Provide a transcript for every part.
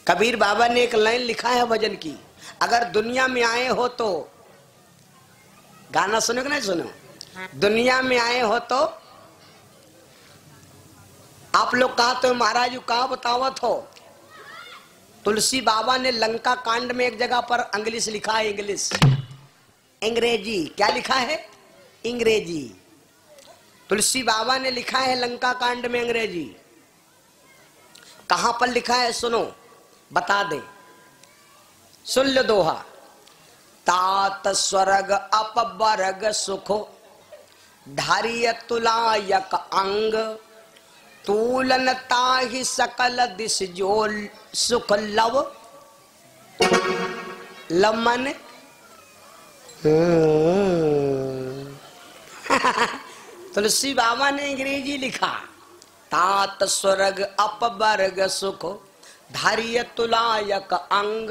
कबीर बाबा ने एक लाइन लिखा है भजन की, अगर दुनिया में आए हो तो, गाना सुनो कि नहीं सुनो, दुनिया में आए हो तो आप लोग कहा तो महाराज कहा बतावत हो। तुलसी बाबा ने लंका कांड में एक जगह पर इंग्लिश लिखा है, इंग्लिश अंग्रेजी, क्या लिखा है? अंग्रेजी। तुलसी बाबा ने लिखा है लंका कांड में अंग्रेजी। कहां पर लिखा है सुनो, बता दे, सुन लो दोहा। तात स्वर्ग अपवर्ग सुखो धारिय तुलायक अंग, तूलन ताहि सकल दिश जो सुख लव। लव माने तुलसी बाबा ने अंग्रेजी लिखा, तात स्वर्ग अपवर्ग सुख धारिय तुलायक अंग,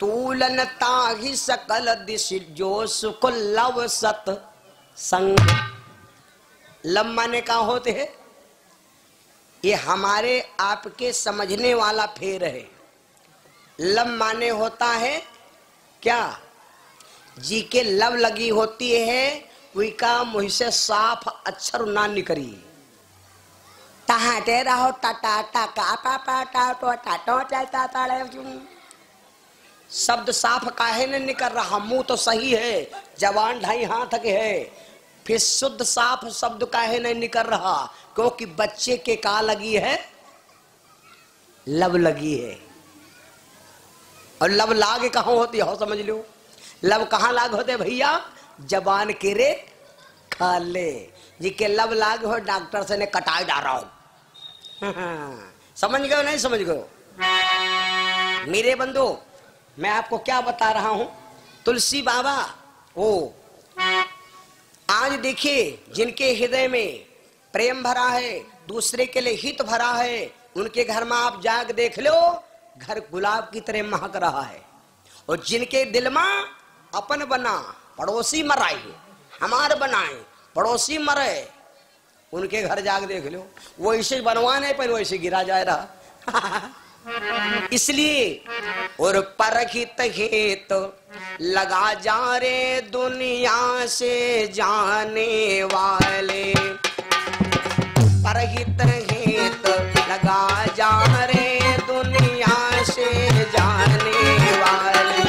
तूलन ताहि सकल दिश जो सुख लव सत संग। लव माने का होते है, ये हमारे आपके समझने वाला फेर है। लव माने होता है क्या, जी के लव लगी होती है, वही का मुँह से साफ अक्षर ना निकली। टहाटे रहो टाटा टाका पापा टाटो टाटो चलता ताड़े, शब्द साफ काहे न निकल रहा, मुंह तो सही है, जवान 2.5 हाथ के है, फिर शुद्ध साफ शब्द काहे नहीं निकल रहा, क्योंकि बच्चे के का लगी है, लब लगी है। और लब लाग कहाँ होती है, समझ लो, लब कहाँ लाग होते भैया, जबान के रे खाले जी के लब लाग हो, डॉक्टर से ने कटाई डाल रहा हूं। समझ गए नहीं समझ गए मेरे बंधु, मैं आपको क्या बता रहा हूं। तुलसी बाबा ओ आज देखिए, जिनके हृदय में प्रेम भरा है, दूसरे के लिए हित भरा है, उनके घर में आप जाग देख लो, घर गुलाब की तरह महक रहा है। और जिनके दिल में अपन बना पड़ोसी मराए, हमारे बनाए पड़ोसी मरे, उनके घर जाग देख लो, वो ऐसे बनवाने पर वैसे गिरा जाए रहा। इसलिए और परहित हेत लगा जा रे दुनिया से जाने वाले, परहित हेत लगा जा रे दुनिया से जाने वाले।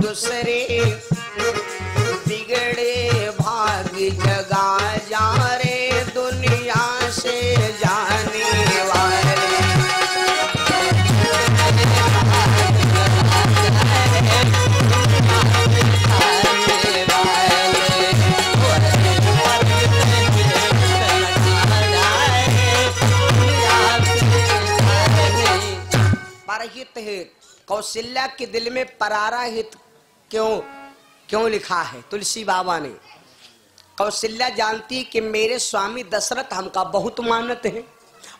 दूसरे बिगड़े भाग जगा जा रे दुनिया से जाने वाले। परहित है, कौशल्या के दिल में परारा हित क्यों लिखा है तुलसी बाबा ने। कौशल्या जानती कि मेरे स्वामी दशरथ हमका बहुत मानत है,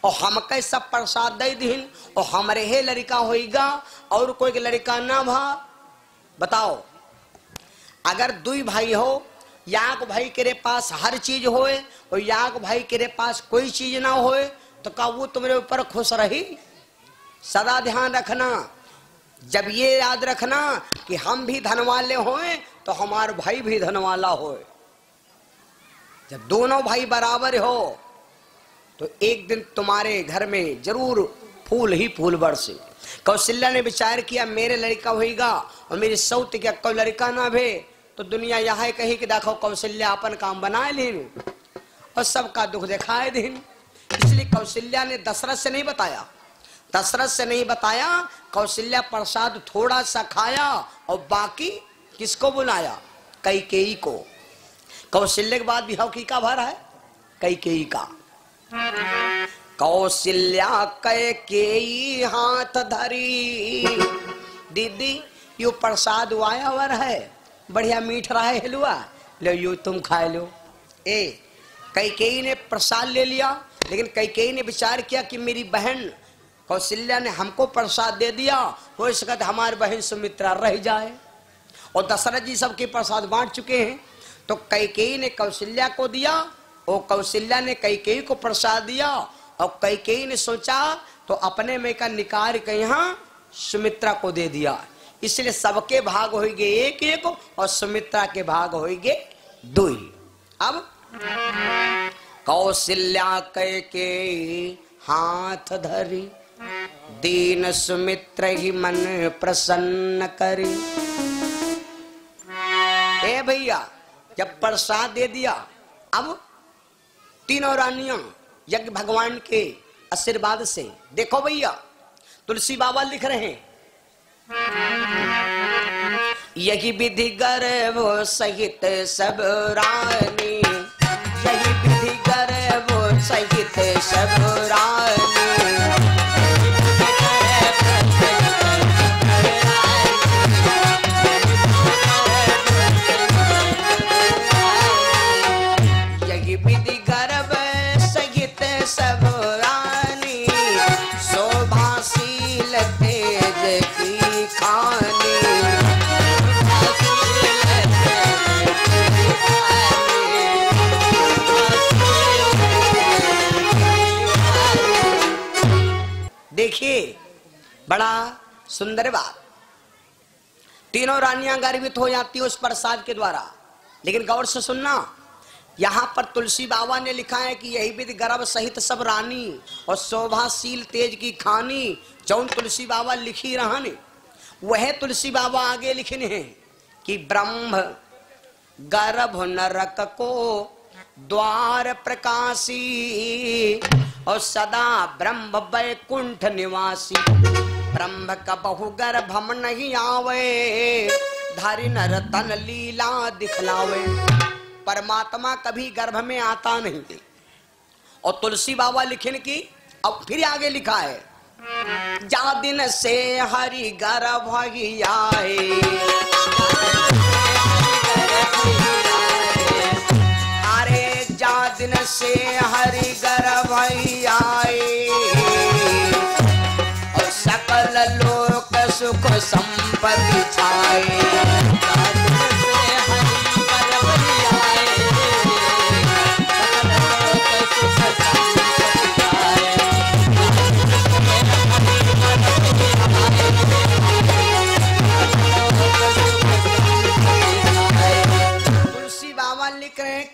और हमके सब प्रसाद दे दिन, और हमारे हे लड़का होएगा, और कोई लड़का ना भा। बताओ, अगर 2 भाई हो, याक भाई के पास हर चीज होए और याक भाई के पास कोई चीज ना होए, तो का वो तुम्हारे ऊपर खुश रही? सदा ध्यान रखना, जब ये याद रखना कि हम भी धन वाले होए तो हमारे भाई भी धन वाला होए। जब दोनों भाई बराबर हो तो एक दिन तुम्हारे घर में जरूर फूल ही फूल बरसे। कौशल्या ने विचार किया, मेरे लड़का होएगा और मेरी सौत के कोई लड़का ना भे, तो दुनिया यह कही कि देखो कौशल्या अपन काम बनाए लीन और सबका दुख दिखाए दिन। इसलिए कौशल्या ने दशरथ से नहीं बताया, कौशल्या प्रसाद थोड़ा सा खाया और बाकी किसको बुलाया? कैकेयी को। कौशल्या के बाद बिहाव की का भर है? कैकेयी का। कौशल्या कैकेयी हाथ धरी। दीदी यो प्रसाद वायावर है, बढ़िया मीठ रहा है हलवा, लो यू तुम खा लो। ए कैकेयी ने प्रसाद ले लिया, लेकिन कैकेयी ने विचार किया कि मेरी बहन कौशल्या ने हमको प्रसाद दे दिया, हो सकता हमारी बहन सुमित्रा रह जाए, और दशरथ जी सबके प्रसाद बांट चुके हैं। तो कैकेयी ने कौशल्या को दिया और कौशल्या ने कैकेयी को प्रसाद दिया, और कैकेयी ने सोचा तो अपने में का निकाल के यहाँ सुमित्रा को दे दिया। इसलिए सबके भाग हो गए एक एक और सुमित्रा के भाग हो गए दो ही। अब कौशल्या कैकेयी हाथ धरी, दीन सुमित्र ही मन प्रसन्न करी। ए भैया जब प्रसाद दे दिया, अब तीनों रानियां यज्ञ भगवान के आशीर्वाद से, देखो भैया तुलसी बाबा लिख रहे हैं, यही विधि गर्भ सहित सब रानी, यही विधि गर्भ सहित सब रानी, यही विधि गर्भ सहित सब रानी, शोभाशील तेज की खानी। देखिए बड़ा सुंदर बात, तीनों रानियां गर्वित हो जाती है उस प्रसाद के द्वारा। लेकिन गौर से सुनना, यहाँ पर तुलसी बाबा ने लिखा है कि यही विधि गर्भ सहित सब रानी और शोभाशील तेज की खानी। जौन तुलसी बाबा लिखी रहने वह तुलसी बाबा आगे लिखने हैं कि ब्रह्म गर्भ नरक को द्वार प्रकाशी, और सदा ब्रह्म वैकुंठ निवासी। ब्रह्म का बहु गर्भ हम नहीं आवे, धारी नर तन लीला दिखलावे। परमात्मा कभी गर्भ में आता नहीं थे। और तुलसी बाबा लिखने की अब फिर आगे लिखा है, जा दिन से हरि गर्भ ही आए, अरे जा दिन से हरि गर्भ ही आए, और सकल लोक सुख संपत्ति छाए।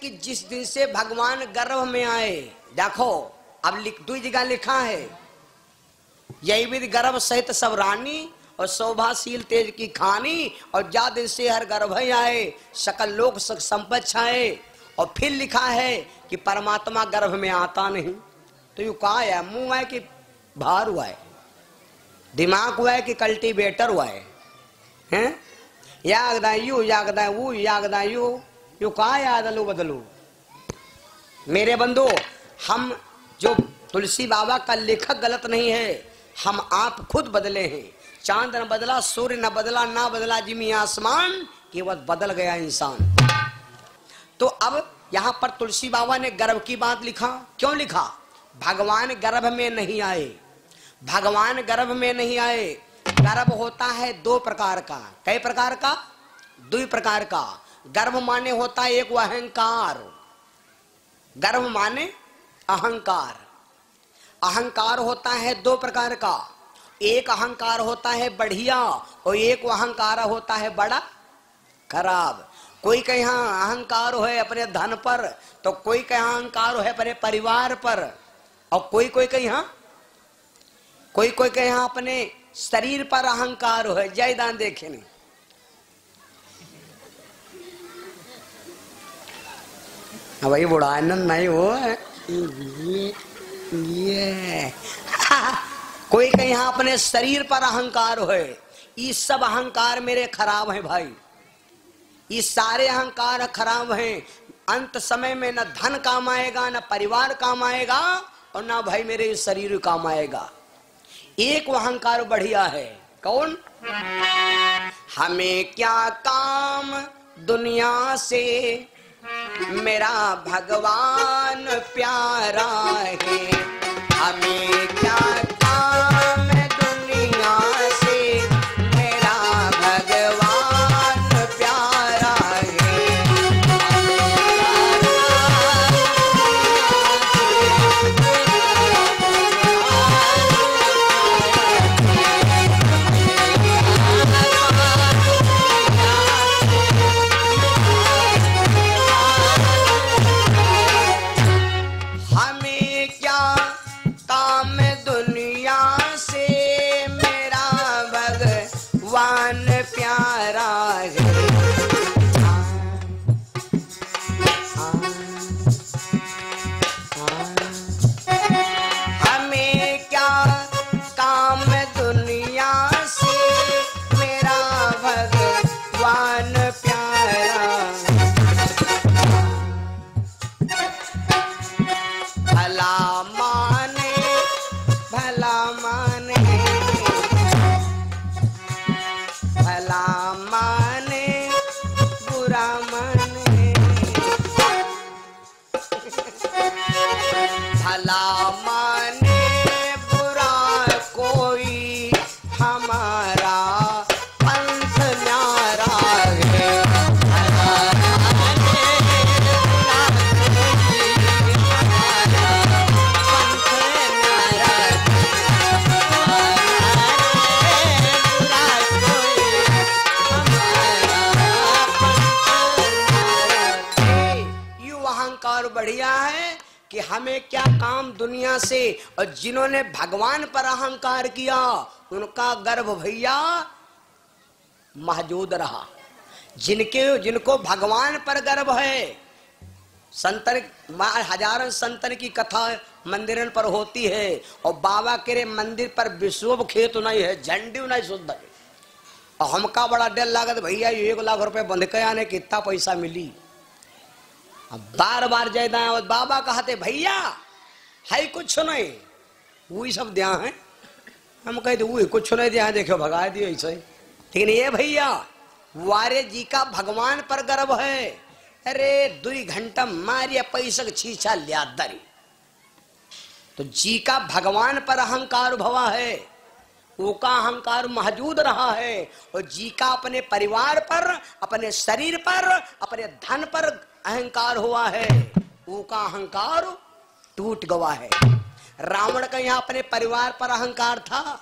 कि जिस दिन से भगवान गर्भ में आए, देखो अब दो जगह लिखा है, यही विधि गर्भ सहित सब रानी और शोभाशील तेज की खानी, और जा दिन से हर गर्भ आए, सकल लोक सुख संपत्ति छाए। और फिर लिखा है कि परमात्मा गर्भ में आता नहीं। तो यू कहा है, मुंह है कि भार हुआ है, दिमाग हुआ है कि कल्टीवेटर हुआ है, हैं? यागदा यू यागदा वो यागदा यू कहा याद लो बदलो। मेरे बंधु, हम जो तुलसी बाबा का लेखक गलत नहीं है, हम आप खुद बदले हैं। चांद न बदला, सूर्य न बदला, ना बदला जिमी आसमान, केवल बदल गया इंसान। तो अब यहाँ पर तुलसी बाबा ने गर्भ की बात लिखा। क्यों लिखा? भगवान गर्भ में नहीं आए, भगवान गर्भ में नहीं आए। गर्भ होता है दो प्रकार का। कई प्रकार का? दो प्रकार का। गर्भ माने होता है एक अहंकार, गर्भ माने अहंकार। अहंकार होता है दो प्रकार का, एक अहंकार होता है बढ़िया और एक अहंकार होता है बड़ा खराब। कोई के यहाँ अहंकार है अपने धन पर, तो कोई के यहाँ अहंकार है अपने परिवार पर, और कोई के यहाँ अपने शरीर पर अहंकार है। जयदान देखे नहीं, वही बुढ़ानंद नहीं हो ये कोई के यहाँ अपने शरीर पर अहंकार है। ये सब अहंकार मेरे खराब हैं भाई, ये सारे अहंकार खराब हैं। अंत समय में न धन काम आएगा, न परिवार काम आएगा, और ना भाई मेरे इस शरीर काम आएगा। एक अहंकार बढ़िया है, कौन? हमें क्या काम दुनिया से, मेरा भगवान प्यारा है। हमें क्या काम दुनिया से, मेरा भगवान प्यारा है। हमें क्या काम दुनिया से, मेरा भगवान प्यारा है। हमें क्या काम दुनिया से, मेरा भगवान प्यारा। भला माने भला माने, भला माने बुरा माने। भला माने बुरा कोई, हमारा पंथ न्यारा है। भला माने बुरा कोई, हमारा पंथ न्यारा है। बुरा कोई, हमारा पंथ न्यारा है। यू अहंकार बढ़िया है कि हमें क्या काम दुनिया से, और जिन्होंने भगवान पर अहंकार किया उनका गर्भ भैया महजूद रहा। जिनको भगवान पर गर्व है, संतन हजारों संतन की कथा मंदिरन पर होती है, और बाबा के मंदिर पर विश्व खेत नहीं है, झंडी नहीं शुद्ध है। और हमका बड़ा डर लागत भैया 1 लाख रुपए बंध के आने कितना पैसा मिली। अब बार बार जायदा और बाबा कहते भैया है कुछ नहीं, वही सब दिया है। हम कहते वही कुछ नहीं दिया, देखो भगा दियो ऐसे। लेकिन ये भैया वारे जी का भगवान पर गर्व है। अरे 2 घंटा मारिया पैसा छीछा लिया दरी, तो जी का भगवान पर अहंकार भवा है, वो का अहंकार मौजूद रहा है। और जी का अपने परिवार पर, अपने शरीर पर, अपने धन पर अहंकार हुआ है, वो का अहंकार टूट गवा है। रावण का यहाँ अपने परिवार पर अहंकार था,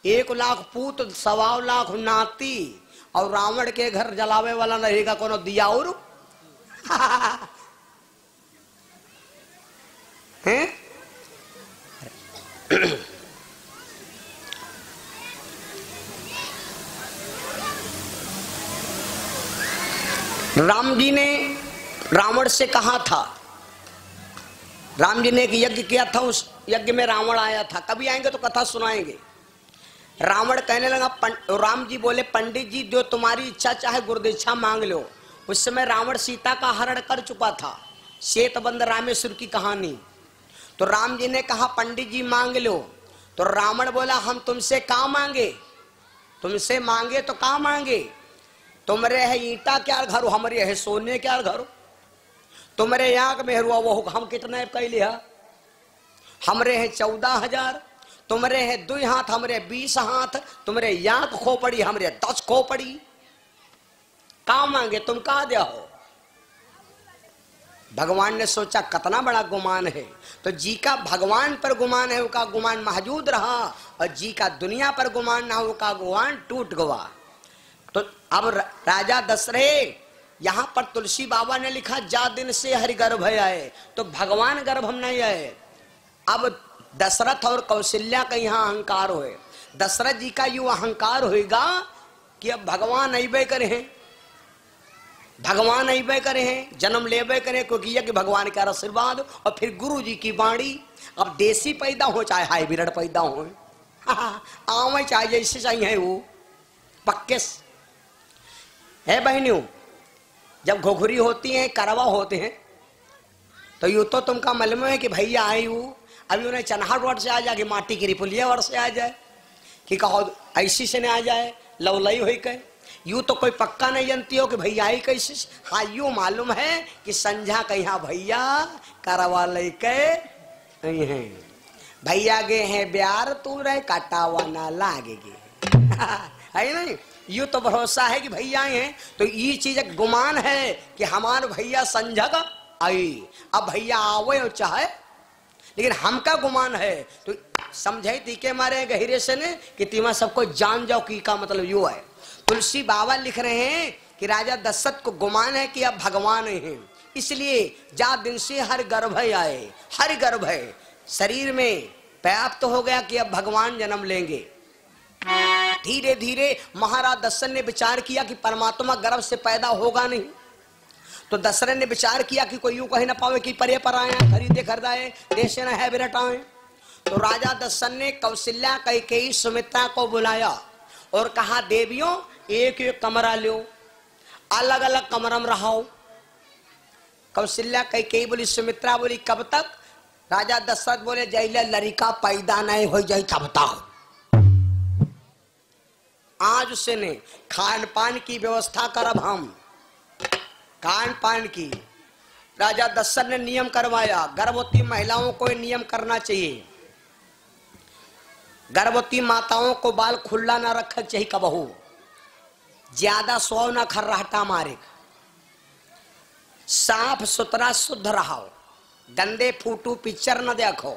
1 लाख पूत 1.25 लाख नाती, और रावण के घर जलावे वाला नहीं का कोनो दिया और हैं? राम जी ने रावण से कहा था, राम जी ने एक यज्ञ किया था, उस यज्ञ में रावण आया था, कभी आएंगे तो कथा सुनाएंगे। रावण कहने लगा, राम जी बोले पंडित जी जो तुम्हारी इच्छा चाहे गुरुदीक्षा मांग लो। उस समय रावण सीता का हरण कर चुका था, श्वेतबंध रामेश्वर की कहानी। तो राम जी ने कहा पंडित जी मांग लो। तो रावण बोला हम तुमसे क्या मांगे, तुमसे मांगे तो क्या मांगे, तुमरे है ईटा क्या घर, हमारे है सोने क्या घर, तुमरे यहाँ में हुआ वो हम कितने कह लिया, हमरे है 14,000, तुमरे है 2 हाथ, हमरे 20 हाथ, तुमरे यहाँ खोपड़ी, हमरे 10 खोपड़ी, का मांगे तुम कहा दिया हो। भगवान ने सोचा कितना बड़ा गुमान है, तो जी का भगवान पर गुमान है, उसका गुमान मौजूद रहा, और जी का दुनिया पर गुमान ना हो, का गुमान टूट गवा। तो अब राजा दशरथ यहाँ पर तुलसी बाबा ने लिखा जा दिन से हरि गर्भ आए, तो भगवान गर्भ हम नहीं आए। अब दशरथ और कौशल्या का यहाँ अहंकार हुए, दशरथ जी का यू अहंकार होगा कि अब भगवान अबे करे हैं, भगवान अबे करे हैं, जन्म लेबे करे, क्योंकि यज्ञ भगवान का आशीर्वाद, और फिर गुरु जी की वाणी। अब देसी पैदा हो चाहे हाइब्रिड पैदा हो, आवे चाहे जैसे चाहिए वो पक्के है। बहनियों जब घुघरी होती है, करवा होते हैं, तो यूं तो तुमका मालूम है कि भैया आई हूँ, अभी उन्हें चन्हाट रोड से आ जाए कि माटी की रिपुलिया वर्ड से आ जाए कि कहो ऐसी से न आ जाए लवलई हुई कहे। यूं तो कोई पक्का नहीं जानती हो कि भैया ही कैसे। हाँ यूं मालूम है कि संझा कहीं भैया करवा ले के हैं भैया गे हैं ब्यार तू रहे काटावा ना लागेगी है नहीं। यूं तो भरोसा है कि भैया हैं तो ये चीज एक गुमान है कि हमारे भैया संझा का आई। अब भैया आवे और चाहे लेकिन हमका गुमान है तो समझे तीके मारे गहरे से ने कि तीमा सबको जान जाओ की का मतलब यू है। तुलसी बाबा लिख रहे हैं कि राजा दशरथ को गुमान है कि अब भगवान हैं, इसलिए जा दिन से हर गर्भ आए, हर गर्भ है शरीर में पर्याप्त हो गया कि अब भगवान जन्म लेंगे। धीरे धीरे महाराज दशरथ ने विचार किया कि परमात्मा गर्भ से पैदा होगा नहीं, तो दशरथ ने विचार किया कि कोई यूं कह ना पावे कि परे पर आए खरीदे खरीदाए देश न है बिरटाए। तो राजा दशरथ ने कौशल्या कैकेयी सुमित्रा को बुलाया और कहा देवियों एक एक कमरा लो, अलग अलग कमरा में रहो। कौशल्या कैकेयी बोली, सुमित्रा बोली कब तक? राजा दशरथ बोले जैले लड़का पैदा नहीं हो जाए तब तक। आज से ने खान पान की व्यवस्था करब हम, खान पान की। राजा दशरथ ने नियम करवाया, गर्भवती महिलाओं को नियम करना चाहिए, गर्भवती माताओं को बाल खुला ना रखना चाहिए कबहू, ज्यादा सौ ना खर्राटा मारे, साफ सुथरा शुद्ध रहो, गंदे फूटू पिक्चर न देखो,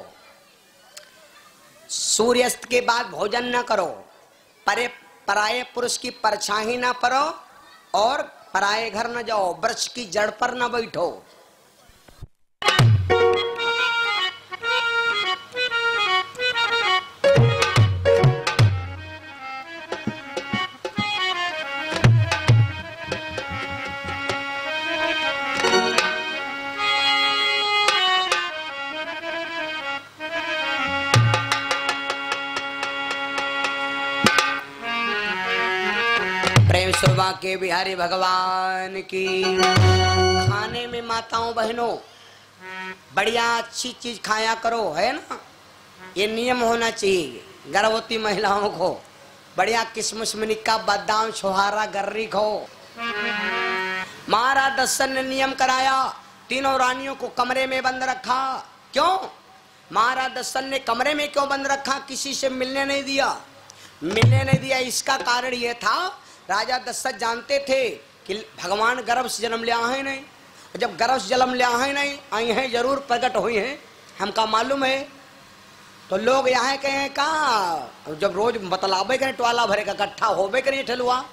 सूर्यास्त के बाद भोजन न करो, पराये पुरुष की परछाई ना परो और पराये घर न जाओ, वृक्ष की जड़ पर न बैठो। सुबह के बिहारी भगवान की। खाने में माताओं बहनों बढ़िया अच्छी चीज खाया करो, है ना, ये नियम होना चाहिए। गर्भवती महिलाओं को बढ़िया किशमिश मिनिक्का बादाम छोहारा गर्री खो। महाराज दशरथ ने नियम कराया, तीनों रानियों को कमरे में बंद रखा। क्यों महाराज दशरथ ने कमरे में क्यों बंद रखा? किसी से मिलने नहीं दिया, मिलने नहीं दिया। इसका कारण यह था राजा दशरथ जानते थे कि भगवान गर्भ से जन्म ले आए नहीं, जब गर्भ से जन्म ले आए नहीं आई हैं जरूर प्रकट हुई हैं, हमका मालूम है। तो लोग यहाँ कहे कहा जब रोज बतलाबे करें टवाला भरे का इकट्ठा होबे करें ठेलुआ,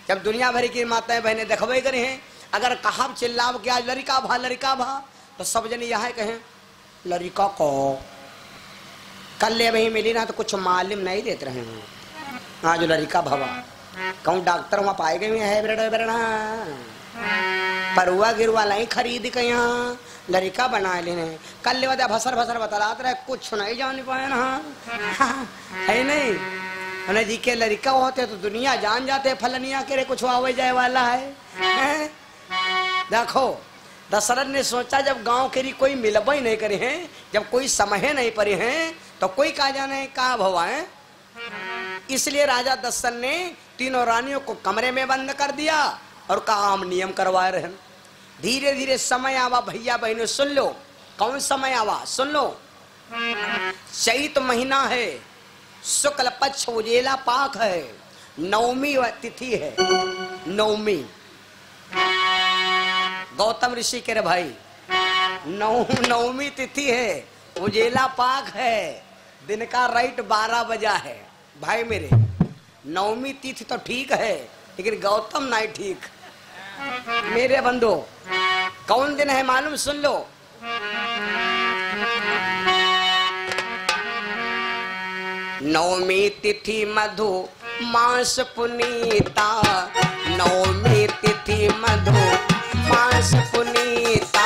जब दुनिया भर की माताएं बहनें देखबे करे हैं, अगर कहा चिल्लाब के आज लड़का भा तो सब जन यहाँ कहें लड़का को कल ले वही मिली ना तो कुछ मालूम नहीं देते रहे हैं, आज लड़का भवा कहूँ डॉक्टर वहाँ पाए गए है बेरना परुआ गिरुआ लाई खरीद के यहाँ लड़का बना लेने कल ले भसर भसर बतलाते रहे, कुछ नहीं जान पाए ना है नहीं। उन्हें जी के लड़का होते तो दुनिया जान जाते फलनिया के कुछ आवे जाए वाला है। देखो दशरथ ने सोचा जब गांव के कोई मिलबा ही नहीं करे हैं, जब कोई समय नहीं पड़े हैं तो कोई कहा जाने कहा भवा है। इसलिए राजा दशरथ ने तीनों रानियों को कमरे में बंद कर दिया और कहा हम नियम करवा रहे हैं। धीरे धीरे समय आवा भैया बहनों सुन लो, कौन समय आवा सुन लो। चैत महीना है, शुक्ल पक्ष उजेला पाक है, नवमी तिथि है, नवमी गौतम ऋषि के रे भाई नवमी तिथि है, उजेला पाक है, दिन का राइट 12 बजा है। भाई मेरे नवमी तिथि तो ठीक है लेकिन गौतम नहीं ठीक। मेरे बंधु कौन दिन है मालूम सुन लो। नवमी तिथि मधु मास पुनीता, नवमी तिथि मधु मास पुनीता,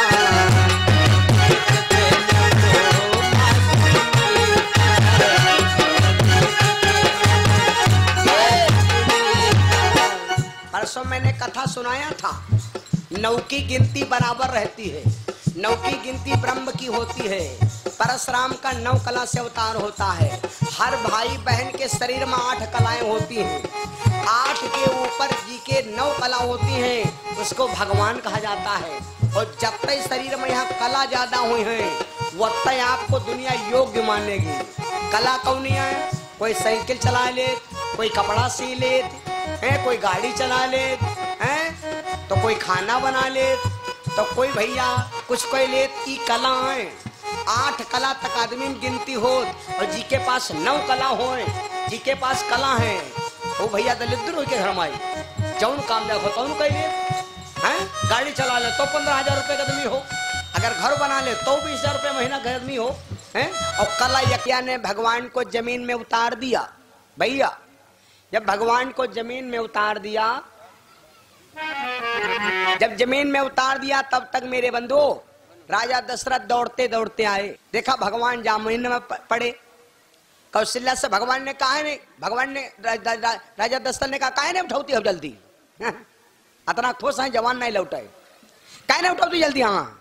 परसों मैंने कथा सुनाया था, नौ की गिनती बराबर रहती है, नौ की गिनती ब्रह्म की होती है। परशुराम का 9 कला से अवतार होता है। हर भाई बहन के शरीर में 8 कलाएं होती हैं। 8 के ऊपर जी के 9 कला होती हैं, उसको भगवान कहा जाता है। और जब तक शरीर में यहाँ कला ज्यादा हुई है, वह तक आपको दुनिया योग्य मानेगी। कला कौनी है? कोई साइकिल चला ले, कोई कपड़ा सी ले, कोई गाड़ी चला ले, तो कोई खाना बना ले, तो कोई भैया कुछ कोई ले। ई कला है। 8 कला तक आदमी में गिनती हो, और जी के पास 9 कला हो, जी के पास कला है, वो भैया दलिद्र हो के घर में आई जौन काम देखो तौन कह ले। गाड़ी चला ले तो 15,000 रुपये का आदमी हो, अगर घर बना ले तो 20,000 रुपये महीना का आदमी हो। और कला यज्ञ ने भगवान को जमीन में उतार दिया। भैया जब भगवान को जमीन में उतार दिया, जब जमीन में उतार दिया, तब तक मेरे बंधु राजा दशरथ दौड़ते दौड़ते आए। देखा भगवान जमीन में पड़े। कौशल्या से भगवान ने कहा नहीं, भगवान ने राजा दशरथ ने कहा काहे नहीं उठाती हो जल्दी, इतना ठोस है जवान नहीं लौटाए, काहे नहीं उठाती जल्दी। हाँ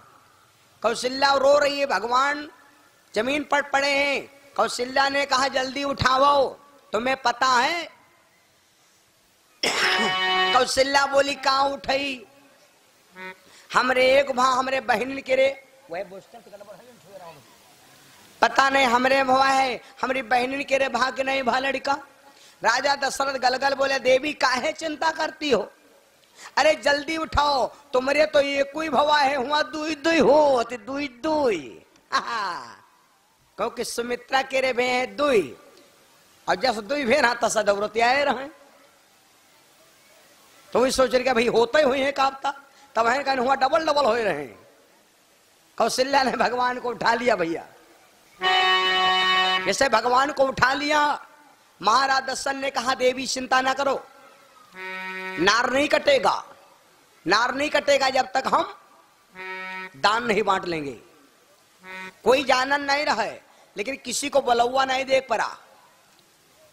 कौशल्या रो रही है, भगवान जमीन पर पड़े हैं। कौशल्या ने कहा जल्दी उठाओ, तुम्हें पता है। कौशल्या बोली कहाँ उठाई, हमरे एक भा हमरे बहन के रे वह पता नहीं, हमरे भवा है हमारी बहन के रे भाग नहीं भा लड़का। राजा दशरथ गलगल बोले देवी काहे चिंता करती हो, अरे जल्दी उठाओ, तुम्हारे तो एक ही भवा है, हुआ दुई दुई हो दुई दुई। क्योंकि सुमित्रा के रे भे दुई, और जब दुई भेर हाँ तसा दौड़ते आए रहे, तो वही सोच रहे भाई होते ही हुई है कापता, तब है कहने हुआ डबल डबल हो रहे हैं। कौशल्या ने भगवान को उठा लिया। भैया जैसे भगवान को उठा लिया, महाराज दशरथ ने कहा देवी चिंता ना करो, नार नहीं कटेगा, नार नहीं कटेगा जब तक हम दान नहीं बांट लेंगे। कोई जानन नहीं रहे, लेकिन किसी को बलौआ नहीं देख पड़ा।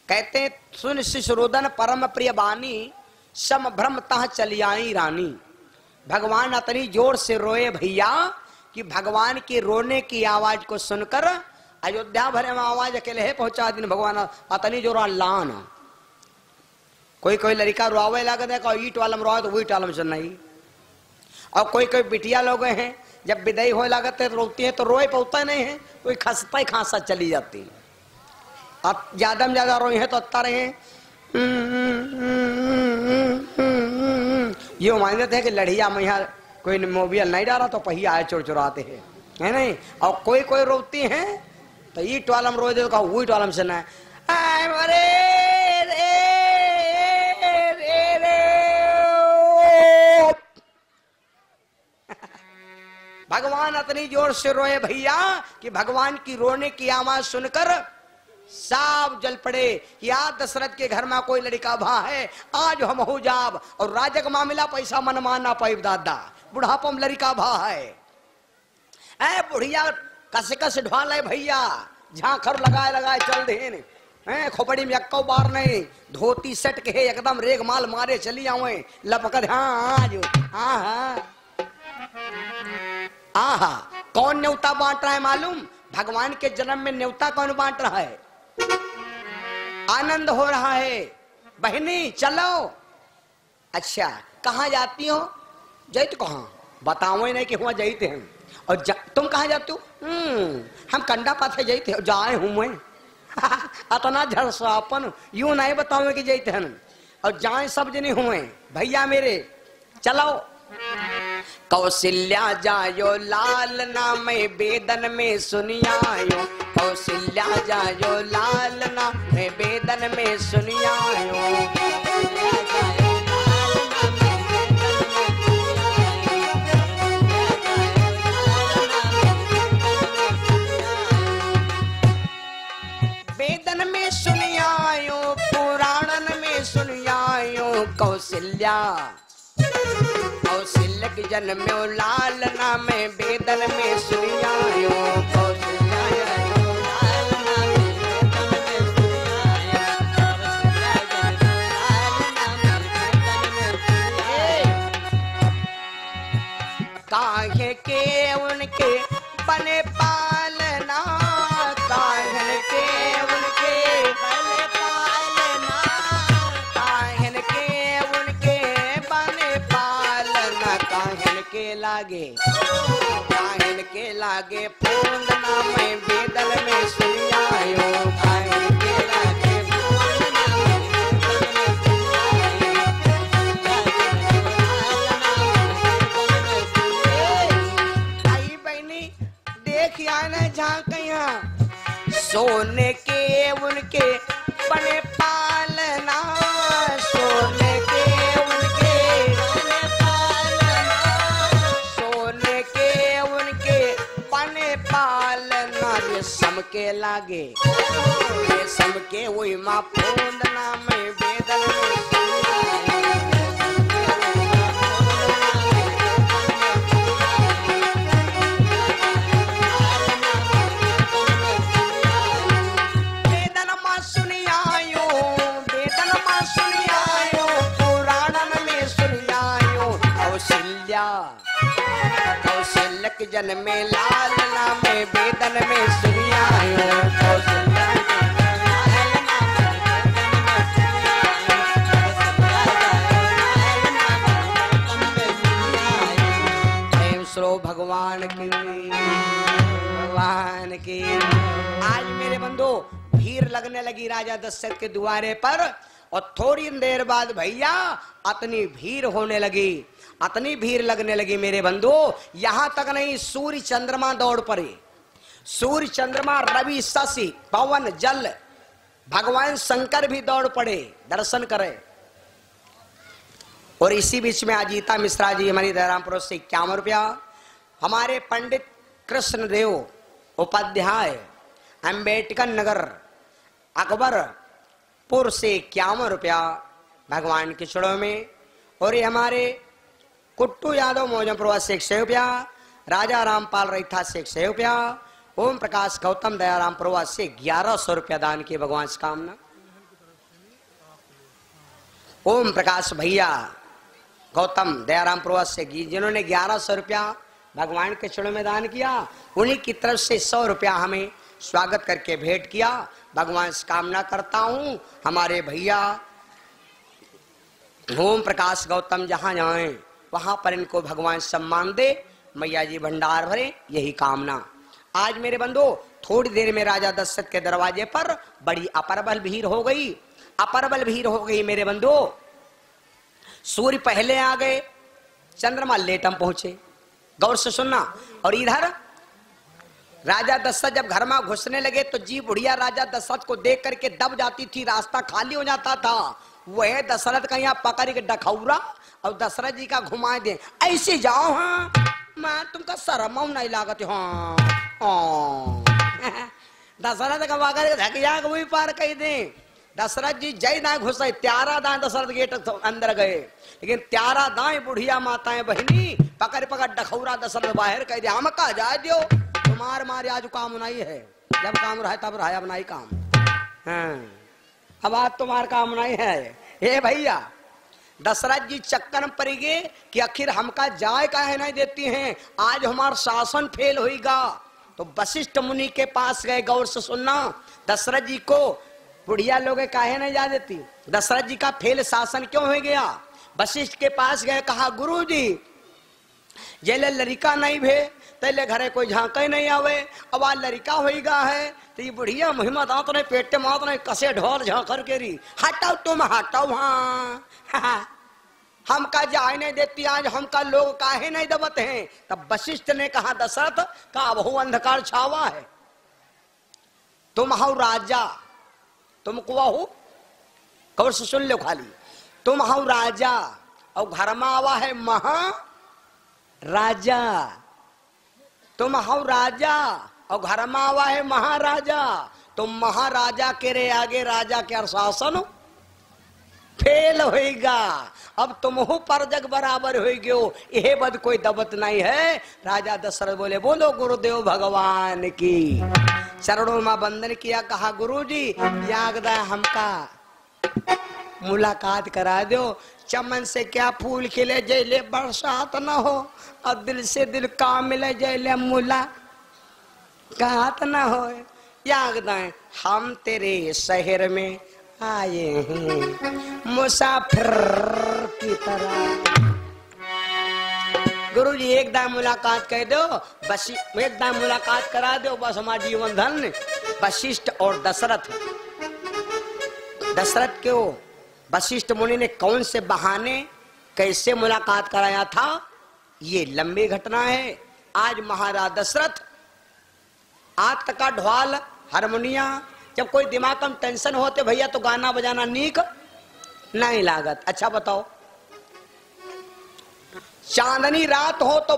कहते सुन शिशुरोदन परम प्रिय बानी, सम भ्रम तह चली आई रानी। भगवान इतनी जोर से रोए भैया कि भगवान के रोने की आवाज को सुनकर अयोध्या भरे में आवाज अकेले है पहुंचा दिन भगवान इतनी जोर लान। कोई कोई लड़का रोवे लगे देखो ईट वालम रोए तो ईट वालम से नहीं, और कोई कोई बिटिया लोग हैं जब विदाई हो लगते तो रोती है तो रोए पौता नहीं है, कोई खसता ही खांसा चली जाती। अब ज्यादा में ज्यादा रोई है तो अत्ता रहे ये मानते हैं कि लड़िया में यहाँ कोई मोबियल नहीं डाला तो पहिया आए चोर चुराते हैं, है नहीं। और कोई कोई रोती हैं तो ईट वालम रो दे ईट वालम से ना भगवान इतनी जोर से रोए भैया कि भगवान की रोने की आवाज सुनकर साफ जल पड़े कि आज दशरथ के घर में कोई लड़का भा है, आज हम हो जाब। और राजा का मामला पैसा मन माना पाइब दादा, बुढ़ापा में लड़का भा है। ऐ बुढ़िया कस कस ढाल है भैया, झांखर लगाए लगाए चल देन, खोपड़ी में अक्को बार नहीं, धोती सट के है एकदम रेग माल मारे चली आवे लपकत। हाँ आज आहा कौन न्योता बांट रहा है मालूम? भगवान के जन्म में न्योता कौन बांट रहा है? आनंद हो रहा है। बहनी चलो। अच्छा कहाँ जाती हो? जैत कहाँ बताओ नहीं कि हुआ जैते हैं। और तुम कहाँ जाते हो? हम कंडा पाथे जैते हो, जाए हूँ मैं अतना झड़सापन यूं नहीं बताओ कि जैते हैं, और जाए सब जने हुए भैया मेरे चलो। कौशल्या जायो लाल नाम बेदन में सुनियायो, कौशल्या जायो लाल नाम बेदन में सुनियायो। बेदन में सुनियायो, पुराणन में सुनियायो। कौशल्या कौशल्य के जन्म में लाल नाम बेदन में सुनियायो। काहे के उनके बने पालना लागे, काहिन के लागे फूंद ना मैं बेदल में सुन आयो, काहिन के लागे फूंद ना मैं बेदल में सुन आयो। आई बहनी देख आना जहाँ कहीं सोने के उनके बने पालना, सोने के उनके बने पालना, सोने के उनके बने पालना। रेशम के लागे, रेशम के वही माँ फूंदना में बेदल में कौशल्यक जन्मे लाल नामे बेदन में सुनियायो, श्रो भगवान की, भगवान की। आज मेरे बंधु भीड़ लगने लगी राजा दशरथ के द्वारे पर, और थोड़ी देर बाद भैया अतनी भीड़ होने लगी, अतनी भीड़ लगने लगी मेरे बंधु। यहां तक नहीं, सूर्य चंद्रमा दौड़ पड़े, सूर्य चंद्रमा रवि शशि पवन जल भगवान शंकर भी दौड़ पड़े दर्शन करे। और इसी बीच में अजीता मिश्रा जी हमारी दयारामपुर से 51 रुपया, हमारे पंडित कृष्णदेव उपाध्याय अंबेडकर नगर अकबरपुर से 51 रुपया भगवान के चरणों में। और ये हमारे कुट्टू यादव मौजमपुर से 100 रुपया, राजा रामपाल रैथा से 100 रुपया, ओम प्रकाश गौतम दयारामपुर से 1100 रुपया दान किए भगवान से कामना। ओम प्रकाश भैया गौतम दयारामपुर से जिन्होंने 1100 रुपया भगवान के चरणों में दान किया, उन्हीं की तरफ से 100 रुपया हमें स्वागत करके भेंट किया। भगवान से कामना करता हूं हमारे भैया ओम प्रकाश गौतम जहां जाएं वहां पर इनको भगवान सम्मान दे, मैया जी भंडार भरे, यही कामना। आज मेरे बंधु थोड़ी देर में राजा दशरथ के दरवाजे पर बड़ी अपरबल भीड़ हो गई, अपरबल भीड़ हो गई मेरे बंधु। सूर्य पहले आ गए, चंद्रमा लेटम पहुंचे, गौर से सुनना। और इधर राजा दशरथ जब घर में घुसने लगे तो जी बुढ़िया राजा दशरथ को देख करके दब जाती थी, रास्ता खाली हो जाता था। वह दशरथ का यहाँ पकड़ के डखौरा और दशरथ जी का घुमा दे, ऐसे जाओ, हाँ मैं तुमका शर्म नहीं लागत, हाँ दशरथ का पकड़ के धकिया वही पार कह दे। दशरथ जी जय दाएं घुसे, त्यारा दाएं दशरथ गेट अंदर गए, लेकिन त्यारा दाएं बुढ़िया माताएं बहनी पकड़ पकड़ डखौरा दशरथ बाहर कह दे, हम कहा जाए दियो तुम्हार मारे आज काम नहीं है, जब काम रहे तब रहा, अब नहीं काम, हाँ अब आज तुम्हार काम नहीं है। हे भैया दशरथ जी चक्कर पड़ गए कि आखिर हमका जाए काहे नहीं देती हैं, आज हमारा शासन फेल होगा। तो वशिष्ठ मुनि के पास गए, गौर से सुनना, दशरथ जी को बुढ़िया लोग काहे नहीं जा देती, दशरथ जी का फेल शासन क्यों हो गया। वशिष्ठ के पास गए, कहा गुरु जी जेले लड़का नहीं भे तेले घरे कोई झांके नहीं आवे, अब आज लड़का होगा है तो ये बुढ़िया मुहिमा दांत नहीं पेटे मात नहीं कसे ढोल झांकर के री, हटाओ तुम हटाओ, हाँ हमका जाए नहीं देती, आज हमका लोग काहे नहीं दबत हैं। तब वशिष्ठ ने कहा दशरथ का बहु अंधकार छावा है, तुम हो राजा, तुम को हो, कौर से सुन लो खाली, तुम हो राजा और घर में आवा है महा राजा, तुम हो राजा और घर में आवा है महाराजा, तुम महाराजा के रे आगे राजा के शासन फेल होएगा, अब तुम हो पर जग बराबर हो गयो, यह बद कोई दबत नहीं है। राजा दशरथ बोले बोलो गुरुदेव भगवान की, चरणों में वंदन किया, कहा गुरुजी याद हमका मुलाकात करा दो, चमन से क्या फूल खिले जैले बरसात न हो, और दिल से दिल का मिले जैले मुलाकात न हो। याद हम तेरे शहर में आए हैं मुसाफिर की तरह, गुरुजी एक दाम मुलाकात कह दो, बस एक दाम मुलाकात करा दो, बस हमारा जीवन धन। वशिष्ठ और दशरथ, दशरथ क्यों, वशिष्ठ मुनि ने कौन से बहाने कैसे मुलाकात कराया था, ये लंबी घटना है। आज महाराज दशरथ आज तक का ढोल हारमोनिया, जब कोई दिमाग में टेंशन होते भैया तो गाना बजाना नीक नहीं लागत। अच्छा बताओ, चांदनी रात हो तो